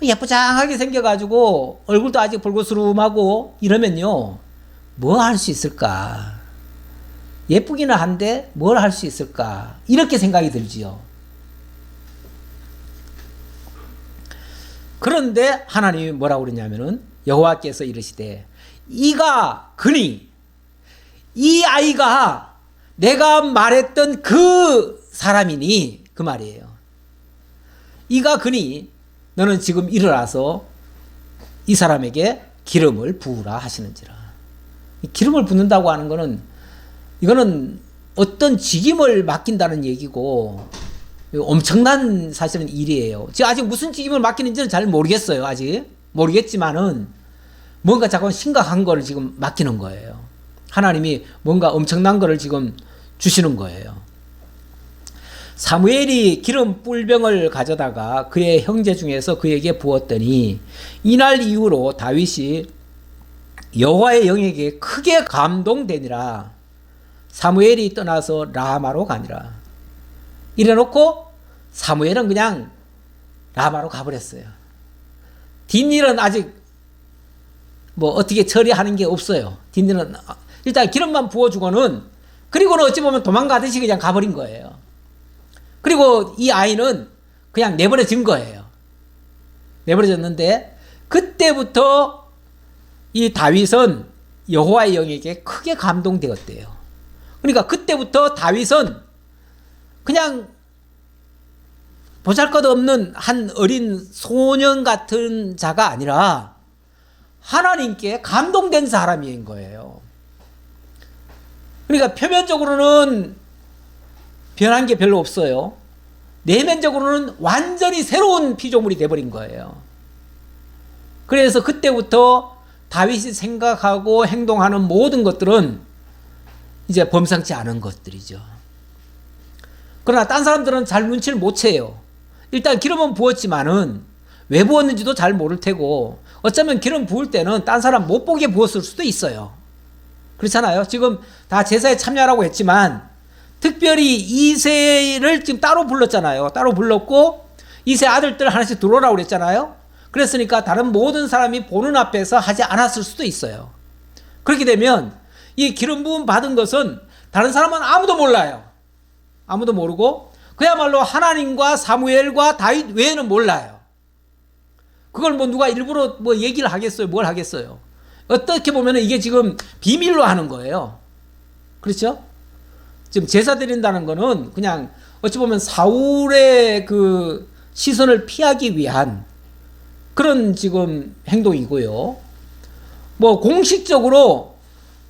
예쁘장하게 생겨가지고 얼굴도 아직 볼고스름하고 이러면요 뭐 할 수 있을까, 예쁘기는 한데 뭘 할 수 있을까 이렇게 생각이 들지요. 그런데 하나님이 뭐라고 그러냐면은 여호와께서 이르시되 이가 그니, 이 아이가 내가 말했던 그 사람이니 그 말이에요. 이가 그니 너는 지금 일어나서 이 사람에게 기름을 부으라 하시는지라. 기름을 붓는다고 하는 거는 이거는 어떤 직임을 맡긴다는 얘기고 엄청난 사실은 일이에요. 지금 아직 무슨 직임을 맡기는지는 잘 모르겠어요. 아직 모르겠지만은 뭔가 자꾸 심각한 거를 지금 맡기는 거예요. 하나님이 뭔가 엄청난 거를 지금 주시는 거예요. 사무엘이 기름 뿔병을 가져다가 그의 형제 중에서 그에게 부었더니 이날 이후로 다윗이 여호와의 영에게 크게 감동되니라. 사무엘이 떠나서 라마로 가니라. 이래놓고 사무엘은 그냥 라마로 가버렸어요. 뒷일은 아직 뭐 어떻게 처리하는 게 없어요. 뒷일은 일단 기름만 부어주고는, 그리고는 어찌 보면 도망가듯이 그냥 가버린 거예요. 그리고 이 아이는 그냥 내버려진 거예요. 내버려졌는데 그때부터 이 다윗은 여호와의 영에게 크게 감동되었대요. 그러니까 그때부터 다윗은 그냥 보잘것없는 한 어린 소년 같은 자가 아니라 하나님께 감동된 사람인 거예요. 그러니까 표면적으로는 변한 게 별로 없어요. 내면적으로는 완전히 새로운 피조물이 돼버린 거예요. 그래서 그때부터 다윗이 생각하고 행동하는 모든 것들은 이제 범상치 않은 것들이죠. 그러나 딴 사람들은 잘 눈치를 못 채요. 일단 기름은 부었지만은 왜 부었는지도 잘 모를 테고, 어쩌면 기름 부을 때는 딴 사람 못 보게 부었을 수도 있어요. 그렇잖아요. 지금 다 제사에 참여하라고 했지만 특별히 이새를 지금 따로 불렀잖아요. 따로 불렀고 이새 아들들 하나씩 들어오라고 그랬잖아요. 그랬으니까 다른 모든 사람이 보는 앞에서 하지 않았을 수도 있어요. 그렇게 되면 이 기름 부음 받은 것은 다른 사람은 아무도 몰라요. 아무도 모르고 그야말로 하나님과 사무엘과 다윗 외에는 몰라요. 그걸 뭐 누가 일부러 뭐 얘기를 하겠어요? 뭘 하겠어요? 어떻게 보면 이게 지금 비밀로 하는 거예요. 그렇죠? 지금 제사 드린다는 거는 그냥 어찌 보면 사울의 그 시선을 피하기 위한 그런 지금 행동이고요. 뭐 공식적으로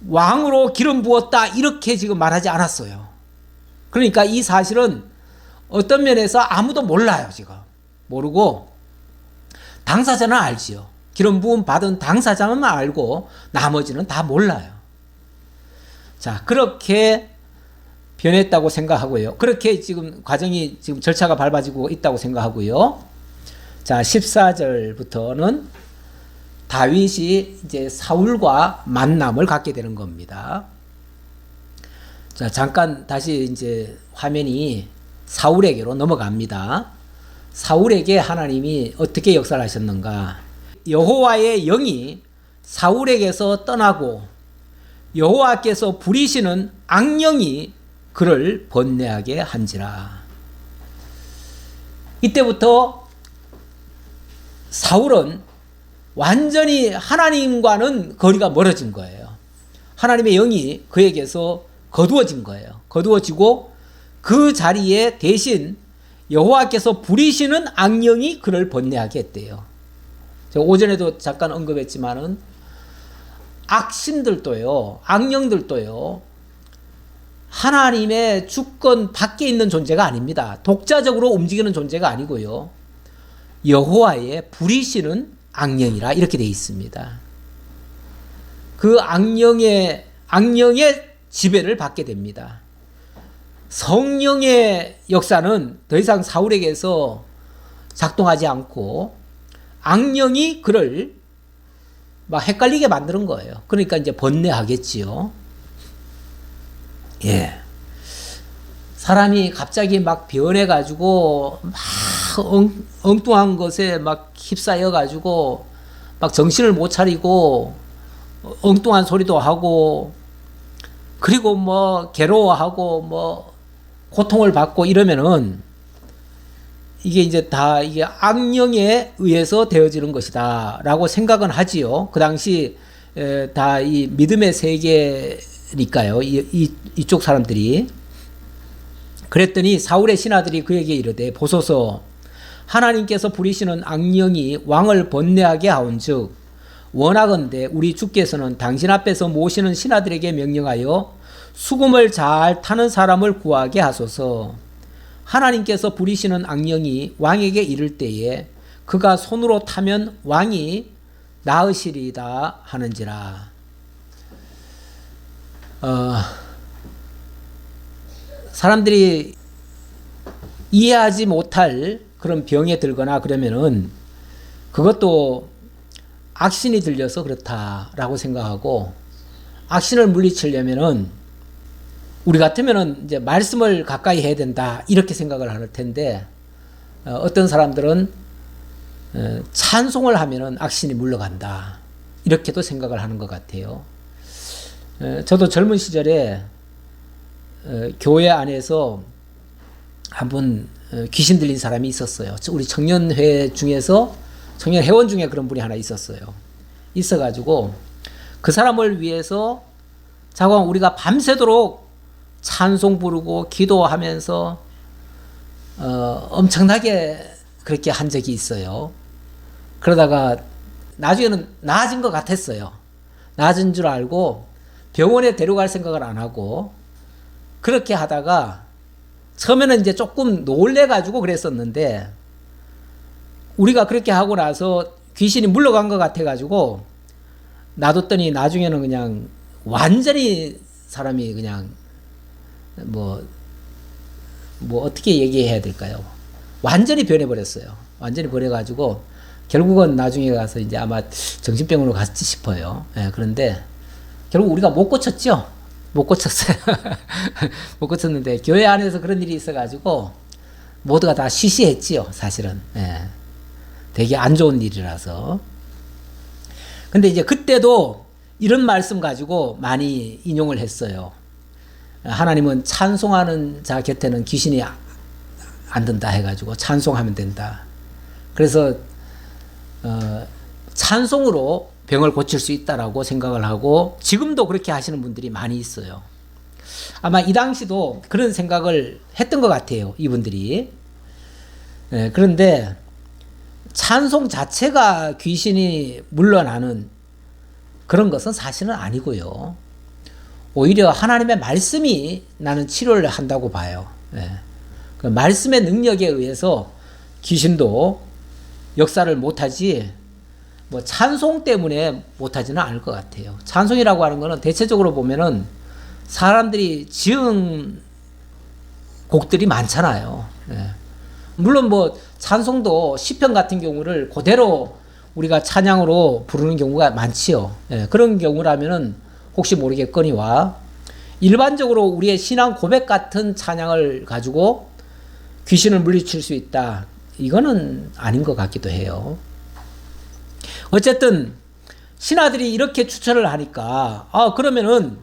왕으로 기름 부었다 이렇게 지금 말하지 않았어요. 그러니까 이 사실은 어떤 면에서 아무도 몰라요. 지금 모르고 당사자는 알지요. 기름 부음 받은 당사자는 알고 나머지는 다 몰라요. 자, 그렇게 변했다고 생각하고요. 그렇게 지금 과정이 지금 절차가 밟아지고 있다고 생각하고요. 자, 14절부터는 다윗이 이제 사울과 만남을 갖게 되는 겁니다. 자, 잠깐 다시 이제 화면이 사울에게로 넘어갑니다. 사울에게 하나님이 어떻게 역사를 하셨는가? 여호와의 영이 사울에게서 떠나고 여호와께서 부리시는 악령이 그를 번뇌하게 한지라. 이때부터 사울은 완전히 하나님과는 거리가 멀어진 거예요. 하나님의 영이 그에게서 거두어진 거예요. 거두어지고 그 자리에 대신 여호와께서 부리시는 악령이 그를 번뇌하게 했대요. 제가 오전에도 잠깐 언급했지만은 악신들도요, 악령들도요, 하나님의 주권 밖에 있는 존재가 아닙니다. 독자적으로 움직이는 존재가 아니고요. 여호와의 부리시는 악령이라 이렇게 되어 있습니다. 그 악령의 지배를 받게 됩니다. 성령의 역사는 더 이상 사울에게서 작동하지 않고 악령이 그를 막 헷갈리게 만드는 거예요. 그러니까 이제 번뇌하겠지요. 예. 사람이 갑자기 막 변해가지고 막 엉뚱한 것에 막 휩싸여가지고 막 정신을 못 차리고 엉뚱한 소리도 하고 그리고 뭐 괴로워하고 뭐 고통을 받고 이러면은 이게 이제 다 이게 악령에 의해서 되어지는 것이다 라고 생각은 하지요. 그 당시 다 이 믿음의 세계니까요. 이쪽 사람들이. 그랬더니 사울의 신하들이 그에게 이르되 보소서 하나님께서 부리시는 악령이 왕을 번뇌하게 하온즉 원하건대 우리 주께서는 당신 앞에서 모시는 신하들에게 명령하여 수금을 잘 타는 사람을 구하게 하소서. 하나님께서 부리시는 악령이 왕에게 이를 때에 그가 손으로 타면 왕이 나으시리다 하는지라. 사람들이 이해하지 못할 그런 병에 들거나 그러면은 그것도 악신이 들려서 그렇다라고 생각하고, 악신을 물리치려면은 우리 같으면은 이제 말씀을 가까이 해야 된다 이렇게 생각을 할 텐데, 어떤 사람들은 찬송을 하면은 악신이 물러간다 이렇게도 생각을 하는 것 같아요. 저도 젊은 시절에 교회 안에서 한번 귀신 들린 사람이 있었어요. 우리 청년회 중에서, 청년 회원 중에 그런 분이 하나 있었어요. 있어가지고 그 사람을 위해서 자꾸 우리가 밤새도록 찬송 부르고 기도하면서 엄청나게 그렇게 한 적이 있어요. 그러다가 나중에는 나아진 것 같았어요. 나아진 줄 알고 병원에 데려갈 생각을 안 하고 그렇게 하다가 처음에는 이제 조금 놀래가지고 그랬었는데, 우리가 그렇게 하고 나서 귀신이 물러간 것 같아가지고 놔뒀더니 나중에는 그냥 완전히 사람이 그냥 뭐 어떻게 얘기해야 될까요? 완전히 변해버렸어요. 완전히 변해가지고 결국은 나중에 가서 이제 아마 정신병원으로 갔지 싶어요. 예, 그런데 결국 우리가 못 고쳤죠? 못 고쳤어요. 못 고쳤는데 교회 안에서 그런 일이 있어가지고 모두가 다 쉬쉬했지요, 사실은. 예. 되게 안 좋은 일이라서. 근데 이제 그때도 이런 말씀 가지고 많이 인용을 했어요. 하나님은 찬송하는 자 곁에는 귀신이 안 든다 해가지고 찬송하면 된다. 그래서 찬송으로 병을 고칠 수 있다라고 생각을 하고 지금도 그렇게 하시는 분들이 많이 있어요. 아마 이 당시도 그런 생각을 했던 것 같아요. 이분들이. 그런데 찬송 자체가 귀신이 물러나는 그런 것은 사실은 아니고요. 오히려 하나님의 말씀이 나는 치료를 한다고 봐요. 그 말씀의 능력에 의해서 귀신도 역사를 못하지 뭐 찬송 때문에 못하지는 않을 것 같아요. 찬송이라고 하는 거는 대체적으로 보면은 사람들이 지은 곡들이 많잖아요. 물론 뭐 찬송도 시편 같은 경우를 그대로 우리가 찬양으로 부르는 경우가 많지요. 그런 경우라면은 혹시 모르겠거니와 일반적으로 우리의 신앙 고백 같은 찬양을 가지고 귀신을 물리칠 수 있다. 이거는 아닌 것 같기도 해요. 어쨌든 신하들이 이렇게 추천을 하니까 그러면은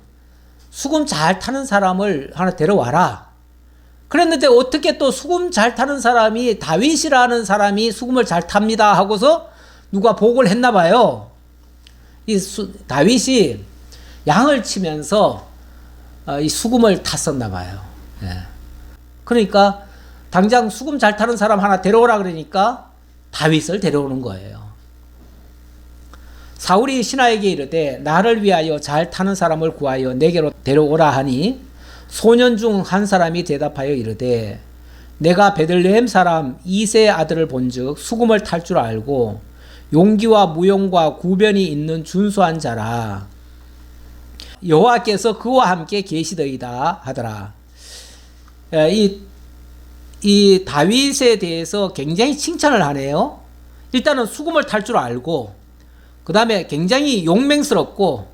수금 잘 타는 사람을 하나 데려와라. 그랬는데 어떻게 또 수금 잘 타는 사람이 다윗이라는 사람이 수금을 잘 탑니다 하고서 누가 보고를 했나 봐요. 다윗이 양을 치면서 이 수금을 탔었나 봐요. 그러니까 당장 수금 잘 타는 사람 하나 데려오라 그러니까 다윗을 데려오는 거예요. 사울이 신하에게 이르되 나를 위하여 잘 타는 사람을 구하여 내게로 데려오라 하니 소년 중 한 사람이 대답하여 이르되 내가 베들레헴 사람 이새의 아들을 본즉 수금을 탈 줄 알고 용기와 무용과 구변이 있는 준수한 자라. 여호와께서 그와 함께 계시더이다 하더라. 이 다윗에 대해서 굉장히 칭찬을 하네요. 일단은 수금을 탈 줄 알고 그 다음에 굉장히 용맹스럽고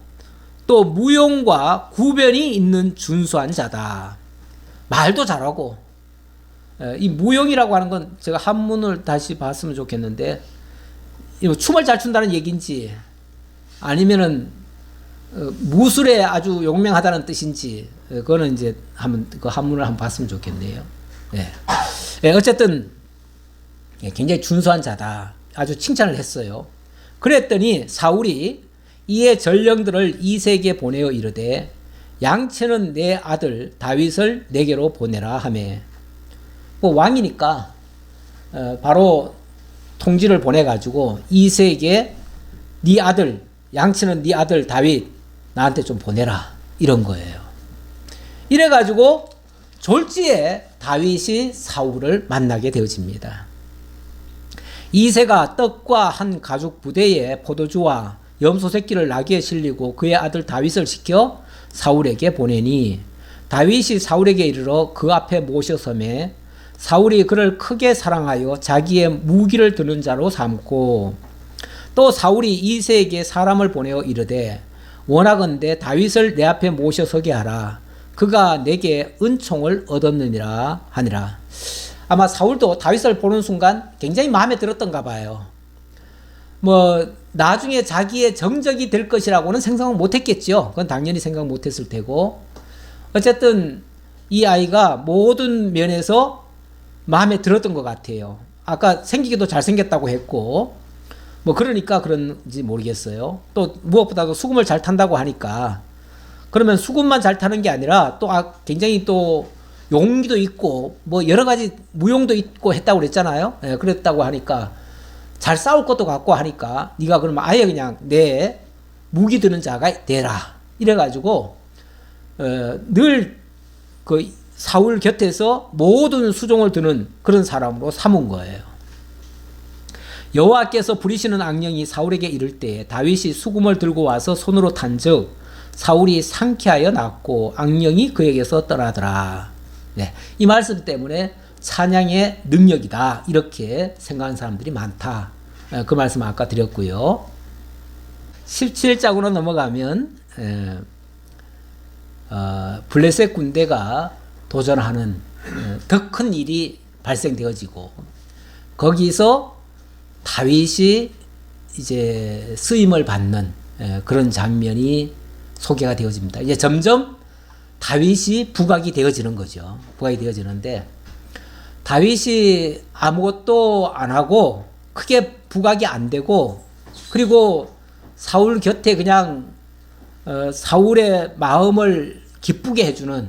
또 무용과 구변이 있는 준수한 자다. 말도 잘하고. 이 무용이라고 하는 건 제가 한문을 다시 봤으면 좋겠는데 춤을 잘 춘다는 얘기인지 아니면은 무술에 아주 용맹하다는 뜻인지 그거는 이제 한번 그 한문을 한번 봤으면 좋겠네요. 어쨌든 굉장히 준수한 자다. 아주 칭찬을 했어요. 그랬더니 사울이 이에 전령들을 이새에게 보내어 이르되 양치는 내 아들 다윗을 내게로 보내라 하매 뭐 왕이니까 바로 통지를 보내가지고 이새에게 네 아들 양치는 네 아들 다윗 나한테 좀 보내라 이런 거예요. 이래가지고 졸지에 다윗이 사울을 만나게 되어집니다. 이새가 떡과 한 가죽 부대에 포도주와 염소 새끼를 나귀에 실리고 그의 아들 다윗을 시켜 사울에게 보내니 다윗이 사울에게 이르러 그 앞에 모셔서매 사울이 그를 크게 사랑하여 자기의 무기를 드는 자로 삼고 또 사울이 이새에게 사람을 보내어 이르되 원하건대 다윗을 내 앞에 모셔서게 하라. 그가 내게 은총을 얻었느니라 하니라. 아마 사울도 다윗을 보는 순간 굉장히 마음에 들었던가 봐요. 뭐 나중에 자기의 정적이 될 것이라고는 생각은 못했겠죠. 그건 당연히 생각 못했을 테고 어쨌든 이 아이가 모든 면에서 마음에 들었던 것 같아요. 아까 생기기도 잘생겼다고 했고 뭐 그러니까 그런지 모르겠어요. 또 무엇보다도 수금을 잘 탄다고 하니까 그러면 수금만 잘 타는 게 아니라 또 굉장히 또 용기도 있고 뭐 여러 가지 무용도 있고 했다고 그랬잖아요. 그랬다고 하니까 잘 싸울 것도 같고 하니까 네가 그러면 아예 그냥 내 무기 드는 자가 되라 이래가지고 늘 그 사울 곁에서 모든 수종을 드는 그런 사람으로 삼은 거예요. 여호와께서 부리시는 악령이 사울에게 이를 때 다윗이 수금을 들고 와서 손으로 탄즉 사울이 상쾌하여 낫고 악령이 그에게서 떠나더라. 이 말씀 때문에 찬양의 능력이다 이렇게 생각하는 사람들이 많다. 그 말씀 아까 드렸고요. 17장으로 넘어가면 블레셋 군대가 도전하는 더 큰 일이 발생되어지고 거기서 다윗이 이제 쓰임을 받는 그런 장면이 소개가 되어집니다. 이제 점점 다윗이 부각이 되어지는 거죠. 부각이 되어지는데 다윗이 아무것도 안 하고 크게 부각이 안 되고 그리고 사울 곁에 그냥 사울의 마음을 기쁘게 해주는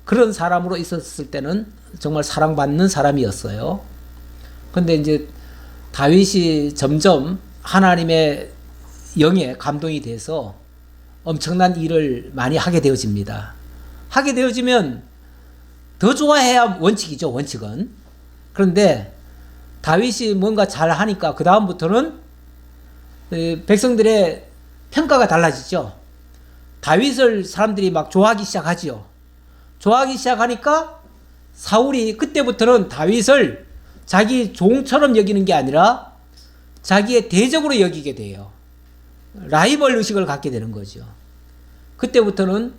그런 사람으로 있었을 때는 정말 사랑받는 사람이었어요. 그런데 이제 다윗이 점점 하나님의 영에 감동이 돼서 엄청난 일을 많이 하게 되어집니다. 하게 되어지면 더 좋아해야 원칙이죠, 원칙은. 그런데 다윗이 뭔가 잘 하니까 그 다음부터는 백성들의 평가가 달라지죠. 다윗을 사람들이 막 좋아하기 시작하지요. 좋아하기 시작하니까 사울이 그때부터는 다윗을 자기 종처럼 여기는 게 아니라 자기의 대적으로 여기게 돼요. 라이벌 의식을 갖게 되는 거죠. 그때부터는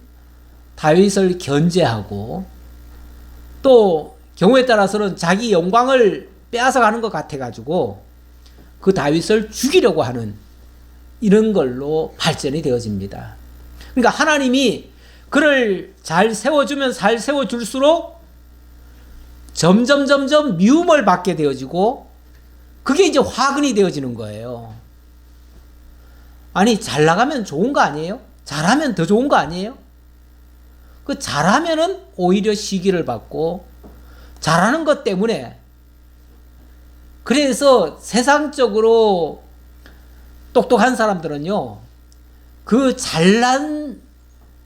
다윗을 견제하고 또 경우에 따라서는 자기 영광을 빼앗아가는 것 같아가지고 그 다윗을 죽이려고 하는 이런 걸로 발전이 되어집니다. 그러니까 하나님이 그를 잘 세워주면 잘 세워줄수록 점점 미움을 받게 되어지고 그게 이제 화근이 되어지는 거예요. 아니 잘 나가면 좋은 거 아니에요? 잘하면 더 좋은 거 아니에요? 그 잘하면은 오히려 시기를 받고 잘하는 것 때문에 그래서 세상적으로 똑똑한 사람들은요 그 잘난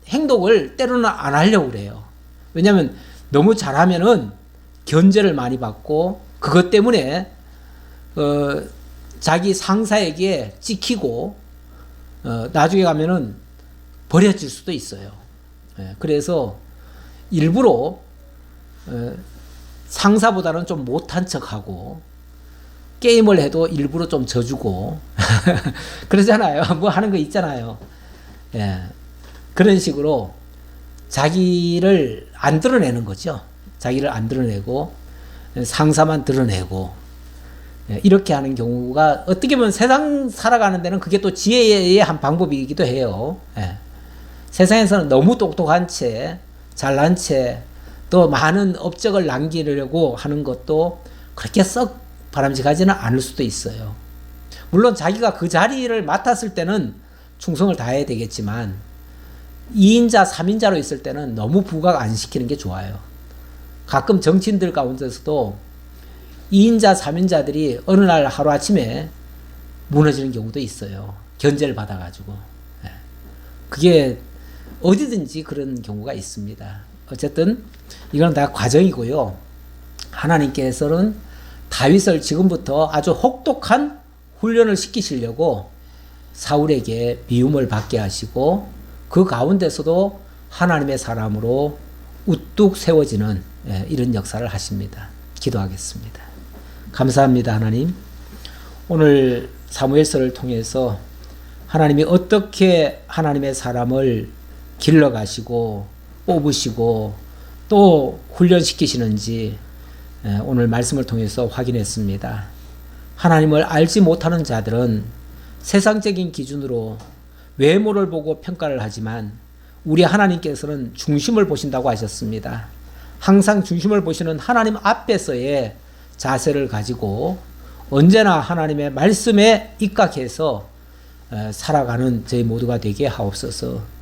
행동을 때로는 안 하려고 그래요. 왜냐하면 너무 잘하면은 견제를 많이 받고 그것 때문에 자기 상사에게 찍히고 나중에 가면은 버려질 수도 있어요. 그래서 일부러 상사보다는 좀 못한 척하고 게임을 해도 일부러 좀 져주고 그러잖아요. 뭐 하는 거 있잖아요. 그런 식으로 자기를 안 드러내는 거죠. 자기를 안 드러내고 상사만 드러내고 이렇게 하는 경우가 어떻게 보면 세상 살아가는 데는 그게 또 지혜의 한 방법이기도 해요. 세상에서는 너무 똑똑한 채 잘난 채 또 많은 업적을 남기려고 하는 것도 그렇게 썩 바람직하지는 않을 수도 있어요. 물론 자기가 그 자리를 맡았을 때는 충성을 다해야 되겠지만 2인자 3인자로 있을 때는 너무 부각 안 시키는 게 좋아요. 가끔 정치인들 가운데서도 2인자 3인자들이 어느 날 하루아침에 무너지는 경우도 있어요. 견제를 받아가지고. 그게 어디든지 그런 경우가 있습니다. 어쨌든 이건 다 과정이고요. 하나님께서는 다윗을 지금부터 아주 혹독한 훈련을 시키시려고 사울에게 미움을 받게 하시고 그 가운데서도 하나님의 사람으로 우뚝 세워지는 이런 역사를 하십니다. 기도하겠습니다. 감사합니다, 하나님. 오늘 사무엘서를 통해서 하나님이 어떻게 하나님의 사람을 길러가시고 뽑으시고 또 훈련시키시는지 오늘 말씀을 통해서 확인했습니다. 하나님을 알지 못하는 자들은 세상적인 기준으로 외모를 보고 평가를 하지만 우리 하나님께서는 중심을 보신다고 하셨습니다. 항상 중심을 보시는 하나님 앞에서의 자세를 가지고 언제나 하나님의 말씀에 입각해서 살아가는 저희 모두가 되게 하옵소서.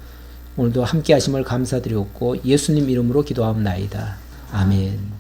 오늘도 함께 하심을 감사드리옵고 예수님 이름으로 기도하옵나이다. 아멘.